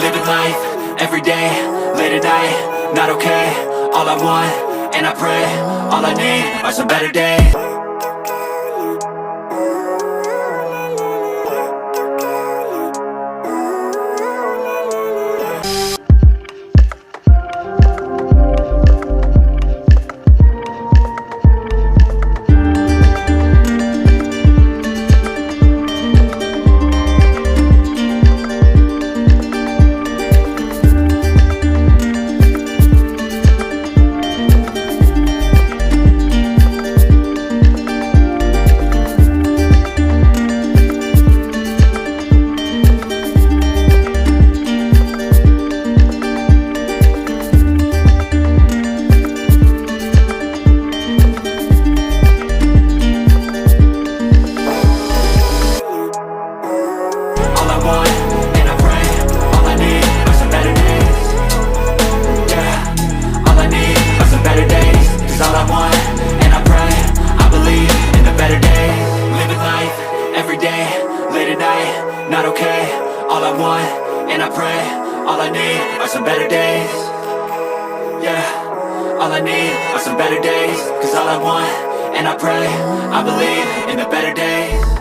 living life, everyday, late at night, not okay. All I want, and I pray, all I need are some better days. Not okay, all I want, and I pray, all I need are some better days. Yeah, all I need are some better days. Cause all I want, and I pray, I believe in the better days.